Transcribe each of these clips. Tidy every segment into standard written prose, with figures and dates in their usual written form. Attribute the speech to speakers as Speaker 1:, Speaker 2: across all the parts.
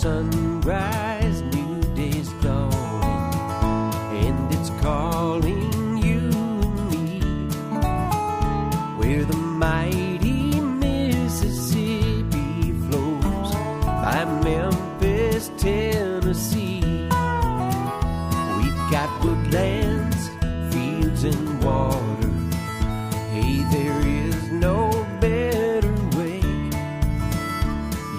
Speaker 1: sunrise, new day's dawning, and it's calling you and me, where the mighty Mississippi flows by Memphis, Tennessee. We've got woodlands, fields, and water. Hey, there is no better way.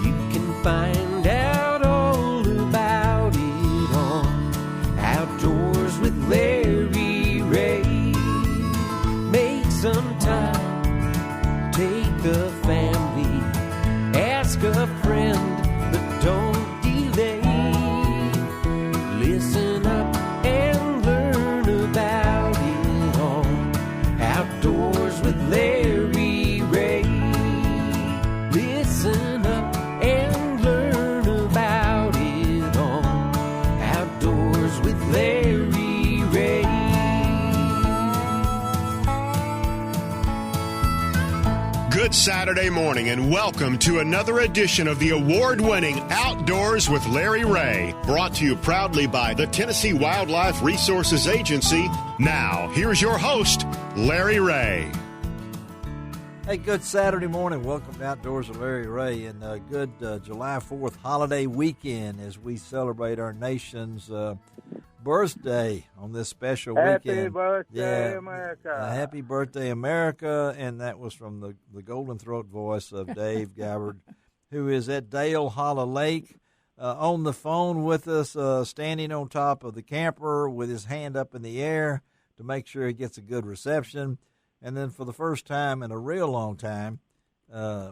Speaker 1: You can find out all about it on Outdoors with Larry Ray. Make some time, take the family, ask a friend, but don't delay. Listen up and learn about it on Outdoors with Larry Ray. Listen up and learn about it on Outdoors with Larry Ray.
Speaker 2: Good Saturday morning and welcome to another edition of the award-winning Outdoors with Larry Ray, brought to you proudly by the Tennessee Wildlife Resources Agency. Now, here's your host, Larry Ray.
Speaker 3: Hey, good Saturday morning. Welcome to Outdoors with Larry Ray, and good July 4th holiday weekend as we celebrate our nation's birthday on this special weekend.
Speaker 4: Happy birthday, America.
Speaker 3: Happy birthday, America. And that was from the golden throat voice of Dave Gabbard, who is at Dale Holla Lake on the phone with us, standing on top of the camper with his hand up in the air to make sure he gets a good reception. And then for the first time in a real long time,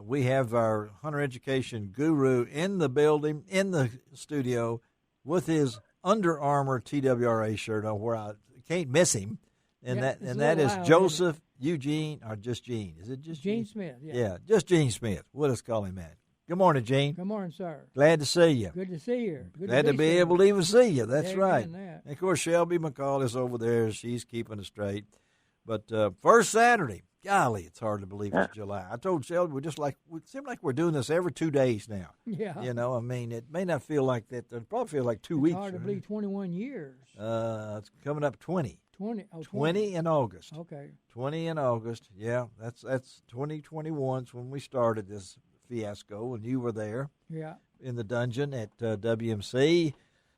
Speaker 3: we have our hunter education guru in the building, in the studio, with his Under Armour TWRA shirt on, where I can't miss him. And that is
Speaker 5: loud,
Speaker 3: Joseph Eugene, or just Gene. Is it just
Speaker 5: Gene Smith, yeah.
Speaker 3: Yeah, just Gene Smith. We'll just call him that. Good morning, Gene.
Speaker 5: Good morning, sir.
Speaker 3: Glad to see you.
Speaker 5: Good to see you.
Speaker 3: Glad to be able to even see you. That's
Speaker 5: Amen,
Speaker 3: right.
Speaker 5: that.
Speaker 3: And of course, Shelby McCall is over there. She's keeping us straight. But first Saturday, golly, it's hard to believe it's July. I told Shelby we seem like we're doing this every 2 days now.
Speaker 5: Yeah.
Speaker 3: You know, I mean, it may not feel like that. It'll probably feel like 2 weeks.
Speaker 5: It's hard to believe 21 years.
Speaker 3: It's coming up 20.
Speaker 5: 20
Speaker 3: in August.
Speaker 5: Okay.
Speaker 3: 20 in August. Yeah, that's 2021's when we started this fiasco, and you were there.
Speaker 5: Yeah.
Speaker 3: In the dungeon at WMC,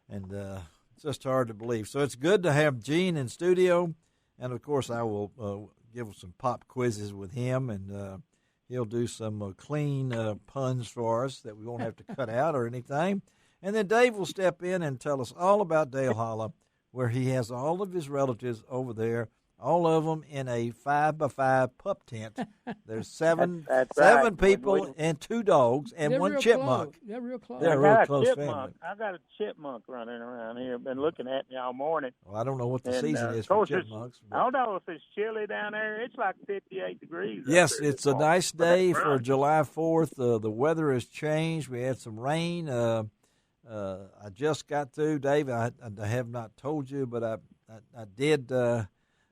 Speaker 3: and it's just hard to believe. So it's good to have Gene in studio, and of course I will give some pop quizzes with him, and he'll do some clean puns for us that we won't have to cut out or anything. And then Dave will step in and tell us all about Dale Holla, where he has all of his relatives over there, all of them in a 5x5 pup tent. There's seven people and 2 dogs and
Speaker 5: They're
Speaker 3: 1
Speaker 5: real
Speaker 3: chipmunk.
Speaker 5: Close. They're real close.
Speaker 3: They're a real close family.
Speaker 4: I got a chipmunk running around here. Been looking at me all morning.
Speaker 3: Well, I don't know what the season is
Speaker 4: of
Speaker 3: for
Speaker 4: course
Speaker 3: chipmunks.
Speaker 4: I don't know if it's chilly down there. It's like 58 degrees.
Speaker 3: Yes, it's a nice day for July 4th. The weather has changed. We had some rain. I just got through, Dave. I have not told you, but I did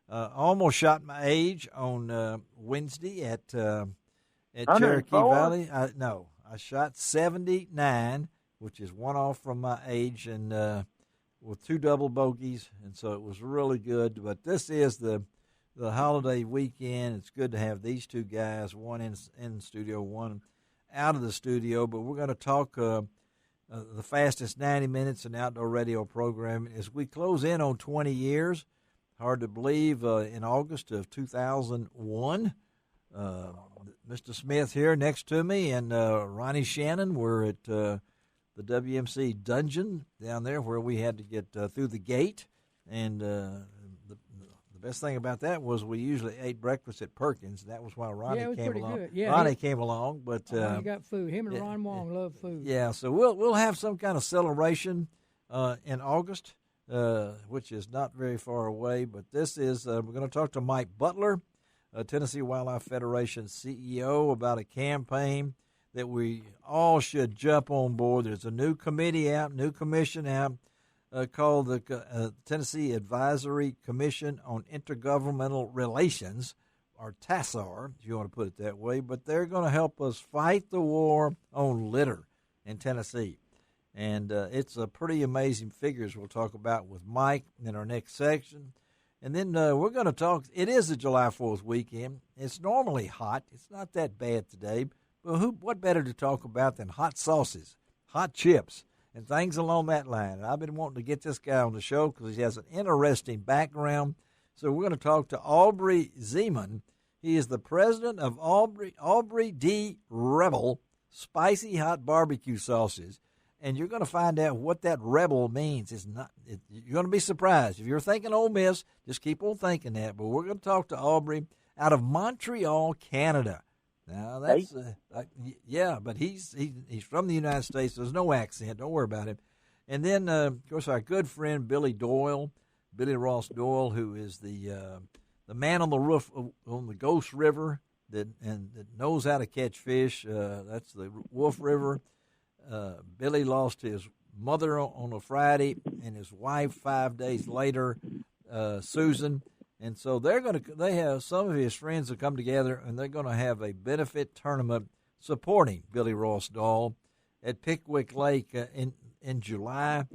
Speaker 3: almost shot my age on Wednesday at Cherokee Valley. I shot 79, which is 1 off from my age, and with 2 double bogeys, and so it was really good. But this is the holiday weekend. It's good to have these 2 guys, one in the studio, one out of the studio. But we're going to talk the fastest 90 minutes in outdoor radio programming as we close in on 20 years. Hard to believe, in August of 2001, Mr. Smith here next to me and Ronnie Shannon were at the WMC dungeon down there where we had to get through the gate. And the best thing about that was we usually ate breakfast at Perkins. That was why Ronnie came along.
Speaker 5: Good. Yeah,
Speaker 3: Ronnie came along, but
Speaker 5: he got food. Him and Ron Wong love food.
Speaker 3: Yeah, so we'll have some kind of celebration in August. Which is not very far away, but this is, we're going to talk to Mike Butler, Tennessee Wildlife Federation CEO, about a campaign that we all should jump on board. There's a new committee out, new commission out called the Tennessee Advisory Commission on Intergovernmental Relations, or TASAR, if you want to put it that way, but they're going to help us fight the war on litter in Tennessee. And it's a pretty amazing figures we'll talk about with Mike in our next section. And then we're going to talk. It is the July 4th weekend. It's normally hot. It's not that bad today. But what better to talk about than hot sauces, hot chips, and things along that line. And I've been wanting to get this guy on the show because he has an interesting background. So we're going to talk to Aubrey Zeman. He is the president of Aubrey D. Rebel Spicy Hot Barbecue Sauces. And you're going to find out what that Rebel means. You're going to be surprised. If you're thinking Ole Miss, just keep on thinking that. But we're going to talk to Aubrey out of Montreal, Canada. Now, that's, but he's from the United States. There's no accent. Don't worry about him. And then, of course, our good friend Billy Ross Doyle, who is the man on the roof on the Ghost River that knows how to catch fish. That's the Wolf River. Billy lost his mother on a Friday and his wife 5 days later, Susan. And so they have some of his friends that come together, and they're going to have a benefit tournament supporting Billy Ross Doyle at Pickwick Lake in July.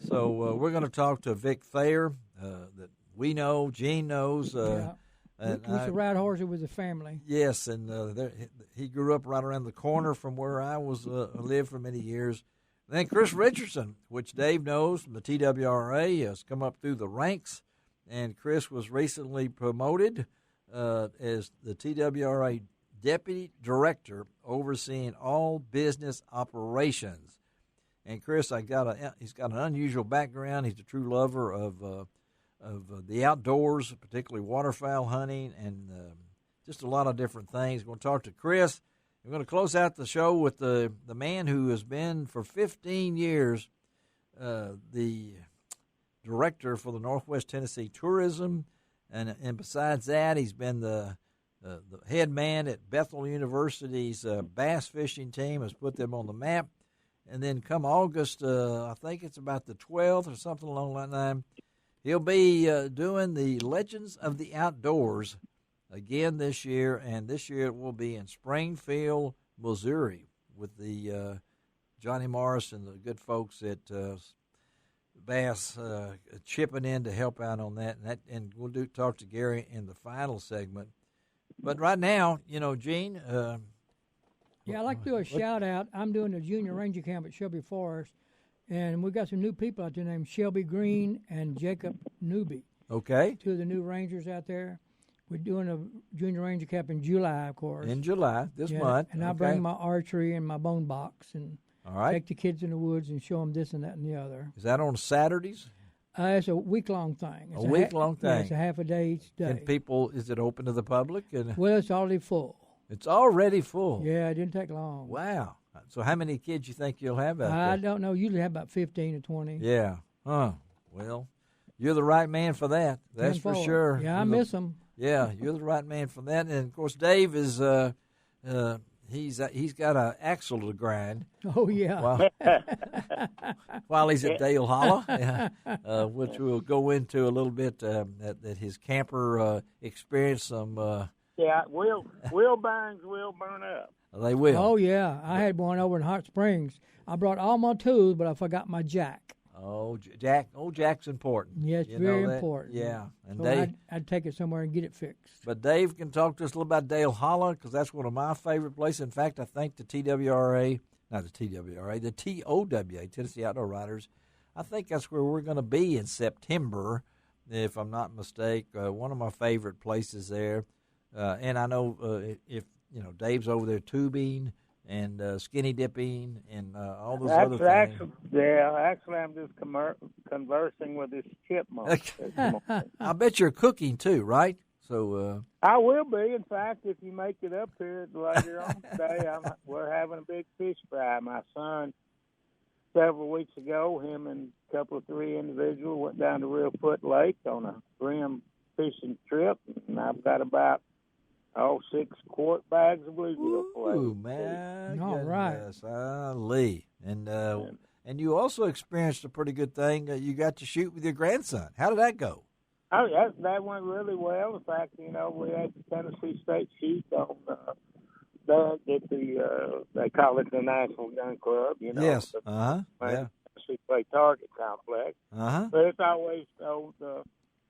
Speaker 3: So we're going to talk to Vic Thayer that we know, Gene knows.
Speaker 5: He used to ride horses with the family.
Speaker 3: Yes, and he grew up right around the corner from where I lived for many years. And then Chris Richardson, which Dave knows from the TWRA, has come up through the ranks. And Chris was recently promoted as the TWRA Deputy Director overseeing all business operations. And Chris, he's got an unusual background. He's a true lover of the outdoors, particularly waterfowl hunting, and just a lot of different things. We're going to talk to Chris. We're going to close out the show with the man who has been for 15 years the director for the Northwest Tennessee Tourism, and besides that, he's been the head man at Bethel University's bass fishing team, has put them on the map. And then come August, I think it's about the 12th or something along that line, he'll be doing the Legends of the Outdoors again this year, and this year it will be in Springfield, Missouri, with the Johnny Morris and the good folks at Bass chipping in to help out on that, and we'll talk to Gary in the final segment. But right now, Gene.
Speaker 5: I'd like to do a shout out. I'm doing a junior ranger camp at Shelby Forest, and we got some new people out there named Shelby Green and Jacob Newby.
Speaker 3: Okay.
Speaker 5: Two of the new rangers out there. We're doing a junior ranger camp in July, of course.
Speaker 3: In July, this month.
Speaker 5: And I bring my archery and my bone box and
Speaker 3: all right.
Speaker 5: Take the kids in the woods and show them this and that and the other.
Speaker 3: Is that on Saturdays?
Speaker 5: It's a week-long thing.
Speaker 3: It's a week-long thing.
Speaker 5: Yeah, it's a half a day each day.
Speaker 3: And people, is it open to the public?
Speaker 5: Well, it's already full.
Speaker 3: It's already full.
Speaker 5: Yeah, it didn't take long.
Speaker 3: Wow. So how many kids you think you'll have out there?
Speaker 5: I don't know. Usually have about 15 or 20.
Speaker 3: Yeah. Well, you're the right man for that. That's for sure.
Speaker 5: Yeah, I miss them.
Speaker 3: Yeah, you're the right man for that. And, of course, Dave is he's got an axle to grind.
Speaker 5: Oh, yeah.
Speaker 3: While he's at Dale Hollow, which we'll go into a little bit, that his camper experienced some...
Speaker 4: wheel bearings will burn up.
Speaker 3: They will.
Speaker 5: Oh, yeah. I had one over in Hot Springs. I brought all my tools, but I forgot my jack.
Speaker 3: Oh, Jack. Oh, Jack's important.
Speaker 5: Yeah, it's very important.
Speaker 3: Yeah. And
Speaker 5: so
Speaker 3: Dave,
Speaker 5: I'd take it somewhere and get it fixed.
Speaker 3: But Dave can talk to us a little about Dale Hollow, because that's one of my favorite places. In fact, I think the TWRA, Tennessee Outdoor Riders, I think that's where we're going to be in September, if I'm not mistaken. One of my favorite places there. And I know if Dave's over there tubing and skinny dipping and all those other things.
Speaker 4: Actually, I'm just conversing with this chipmunk.
Speaker 3: I bet you're cooking too, right? So
Speaker 4: I will be. In fact, if you make it up here later on today, we're having a big fish fry. My son, several weeks ago, him and a couple of three individuals went down to Real Foot Lake on a brim fishing trip, and I've got about 6 quart bags of bluegill for you.
Speaker 3: Ooh, man.
Speaker 5: All right.
Speaker 3: Lee. And you also experienced a pretty good thing. You got to shoot with your grandson. How did that go?
Speaker 4: Oh, that went really well. In fact, we had the Tennessee State sheep on Doug at they call it the National Gun Club, you know.
Speaker 3: Yes.
Speaker 4: The
Speaker 3: Yeah.
Speaker 4: Tennessee Clay Target Complex. But it's always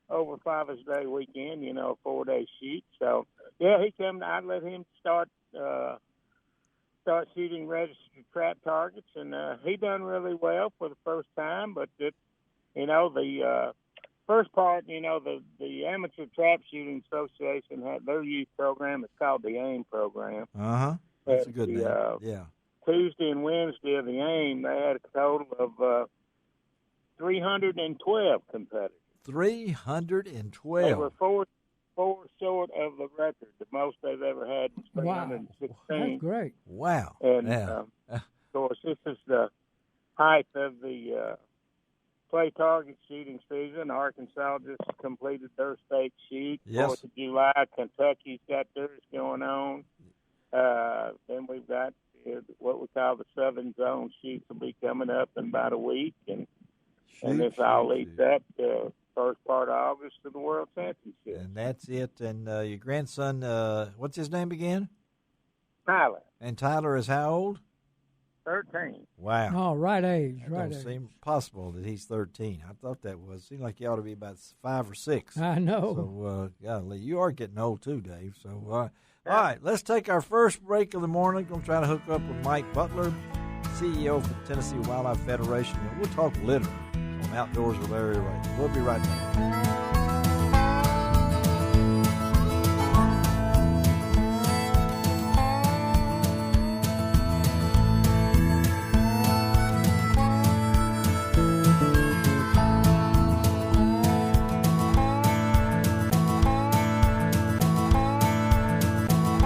Speaker 4: over Father's Day weekend, you know, a 4-day shoot. So, yeah, he come. I let him start shooting registered trap targets, and he done really well for the first time. But the first part, you know, the Amateur Trap Shooting Association had their youth program. It's called the AIM program.
Speaker 3: That's a good name. Yeah.
Speaker 4: Tuesday and Wednesday of the AIM, they had a total of 312 competitors.
Speaker 3: 312.
Speaker 4: They were four short of the record. The most they've ever had was 316.
Speaker 5: That's great.
Speaker 3: Wow.
Speaker 4: And, of course, this is the height of the clay target shooting season. Arkansas just completed their state shoot.
Speaker 3: Yes.
Speaker 4: 4th of July, Kentucky's got theirs going on. Then we've got what we call the Southern Zone shoots will be coming up in about a week. And this all leads up to first part of August to the World Championship.
Speaker 3: And that's it. And your grandson, what's his name again?
Speaker 4: Tyler.
Speaker 3: And Tyler is how old?
Speaker 4: 13.
Speaker 3: Wow.
Speaker 5: Oh, right age.
Speaker 3: That
Speaker 5: Right
Speaker 3: don't
Speaker 5: age.
Speaker 3: seem possible that he's 13. I thought that was. Seemed like he ought to be about 5 or 6.
Speaker 5: I know.
Speaker 3: So, golly, you are getting old too, Dave. So, all right, let's take our first break of the morning. Going to try to hook up with Mike Butler, CEO for the Tennessee Wildlife Federation, and we'll talk litter on Outdoors with Larry Ray. We'll be right back.